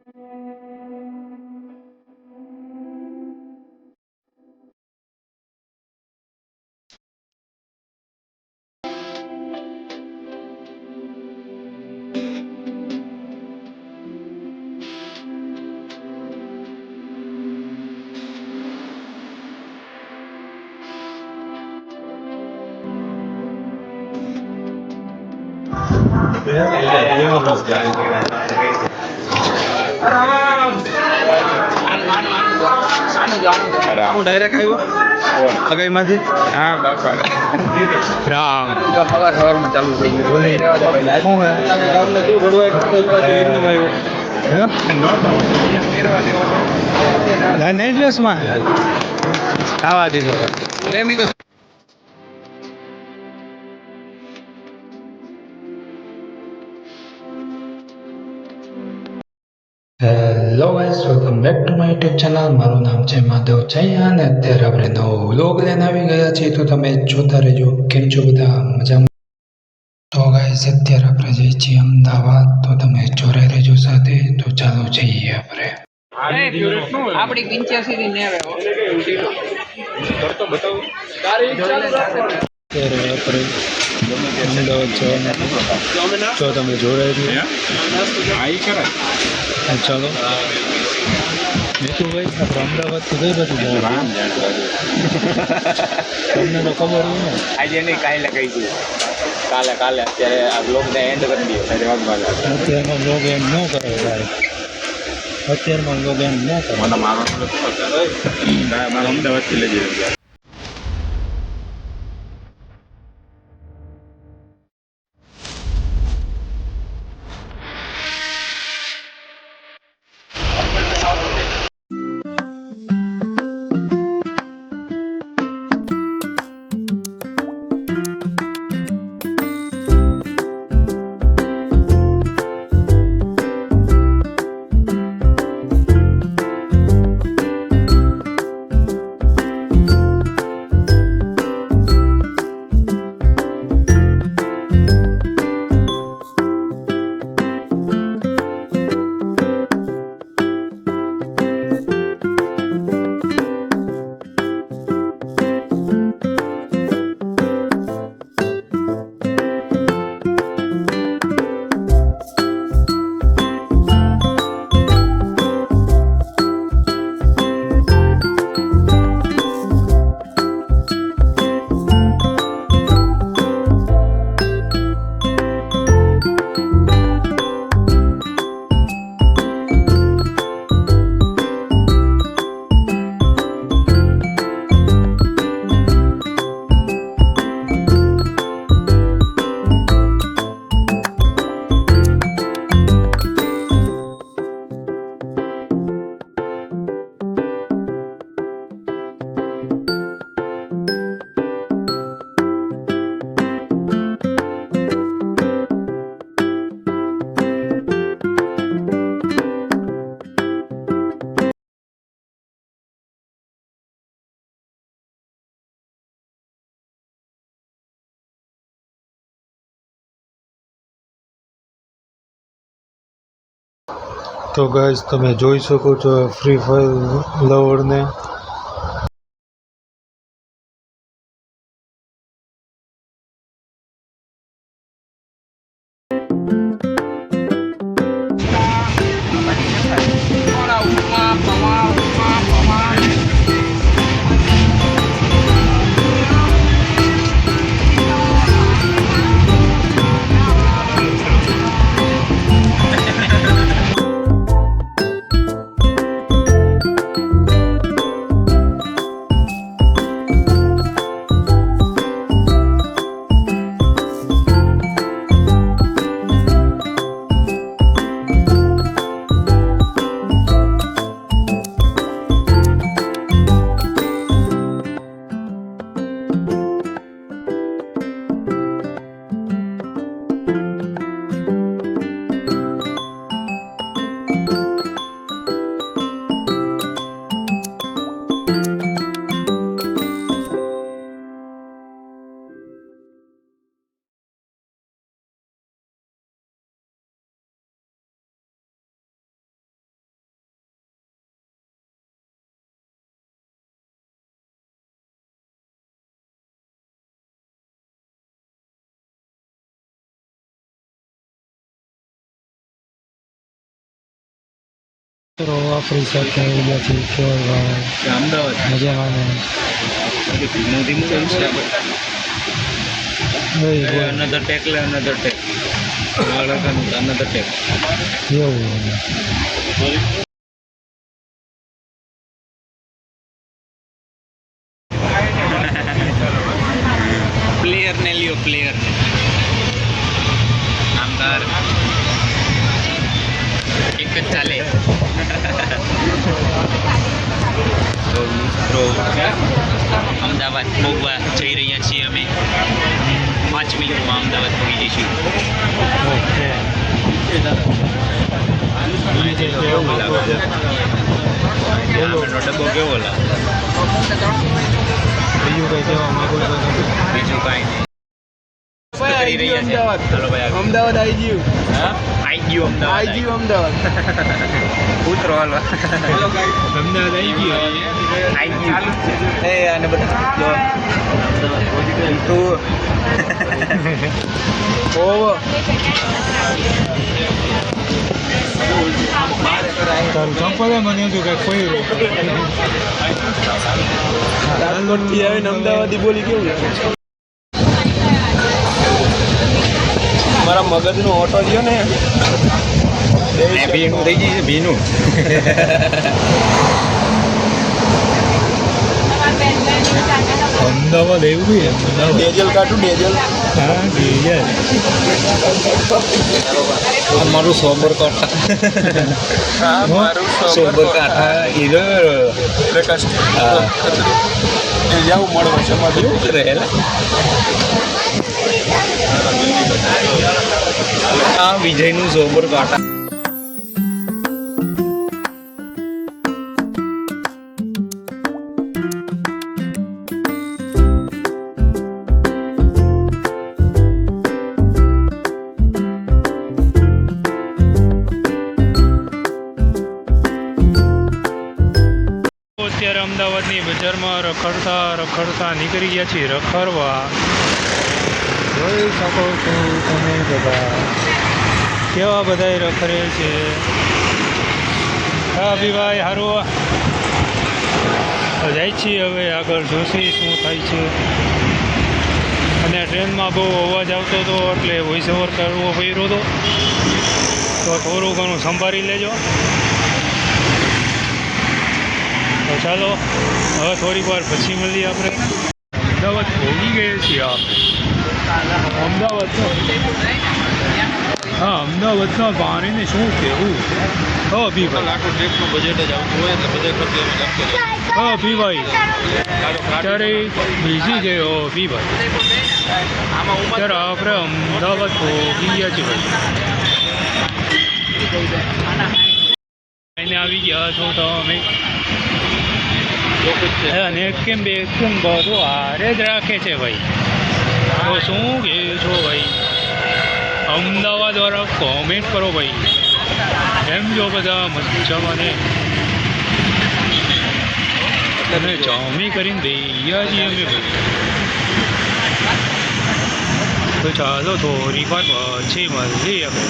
હું ડાયરેક્ટ આવ્યો અગાઈમાંથી. હા બાપા રામ સવારમાં ચાલુ થઈ ગયું. નેટલેસમાં આવા દીધો. Hello guys, welcome back to my YouTube channel. મારું નામ છે માધવ ચૈયા અને અત્યારે આપણે નવો વ્લોગ લઈને આવી ગયા છીએ, તો તમે જોતા રહેજો. કેમ છો બધા? મજામાં? તો ગાઈસ અત્યારે આપણે જઈએ છીએ અમદાવાદ, તો તમે જોડાઈ રહેજો સાથે. તો ચાલો જઈએ આપણે. આપણી 85 ની નેવે અત્યારે આપણે અમદાવાદ જવાના, તો તમે જોડાઈ રહ્યો. ચાલો નીતુભાઈ, આપણે અમદાવાદથી કઈ બાજુ જવાનું? તમને તો ખબર હોય ને. આજે નહીં, કાલે કહી દઉં. કાલે અત્યારે આ બ્લોગને એન્ડ કરી દઈએ. અત્યારમાં બ્લોગ એમ ન કરે ભાઈ, અત્યારમાં બ્લોગ એમ ન કરે. મારો અમદાવાદથી લઈ જઈએ. તો ગાઈસ તમે જોઈ શકો છો ફ્રી ફાયર લવરને. મિત્રો આપણી સાથે આવી ગયા છે કેવલભાઈ અમદાવાદ મજામાં ને ધીમું ધીમું કેમ છે નહીં બોલ અનધર ટેક લે અનધર ટેક અનધર ટેક એવું પ્લેયર ને લ્યો પ્લેયર આમદાર એક જ ચાલે તો મિત્રો અમદાવાદ પહોંચવા જઈ રહ્યા છીએ અમે 5 મિનિટમાં અમદાવાદ પહોંચી જઈશું ઓકે કેવો લાગે ડબ્બો કેવો લાગે બીજું કંઈ કહેવા માંગુ છો તમે? બીજું કાંઈ નહીં કરી રહ્યા છે ચાલો ભાઈ અમદાવાદ આવી ગયું હા આઈ ગયું અમદાવાદ ઉતરો હાલો અમદાવાદ આવી ગયું આઈ ગયું એ આને બધા જો તું ઓવો તારું ચંપલ મને હતું કંઈક કોઈ રાજકોટથી આવીને અમદાવાદી બોલી કેવું મારા મગજનો ઓટો ગયો ને ભીનું થઈ ગઈ છે ભીનું અમદાવાદ એવું બી ડેજલ કાઢું ડેજલ હા ડીજલ મારું સોબર કાંઠા હા મારું સોબર કાંઠા પ્રકાશ હા જાવું મળવા છે મારું રહેલા આ વિજયનું સોબર કાંઠા અત્યારે અમદાવાદની બજારમાં રખડતા નીકળી ગયા છીએ રખડવા જોઈ શકો છો તમે બધા કેવા બધાય રખડે છે હા અભિભાઈ સારું જાય છીએ હવે આગળ જોશી શું થાય છે અને ટ્રેનમાં બહુ અવાજ આવતો હતો એટલે વોઇસ ઓવર કરવો પડ્યો હતો તો થોડું ઘણું સંભાળી લેજો તો ચાલો હવે થોડીક વાર પછી મળીએ આપણે અમદાવાદ પહોંચી ગયા છીએ આપણે હા અમદાવાદના પાણીને શું કહેવું હા અભિભાઈ આખું ટ્રીપનું બજેટ જ આવતું હોય એટલે બધા ખર્ચે અમે લખતો હા અભિભાઈ ત્યારે બીજી ગયો અભિભાઈ ત્યારે આપણે અમદાવાદ પહોંચી ગયા છીએ ભાઈ એને આવી ગયા છો તો અમે અને કેમ બધું હારે જ રાખે છે ભાઈ તો શું કહે છો ભાઈ અમદાવાદ વાળા કોમેન્ટ કરો ભાઈ એમ જો બધા મજામાં ને અને ચામી કરીને દઈયા છીએ અમે ભાઈ તો ચાલો થોડી વાર પછી મળીએ આપણે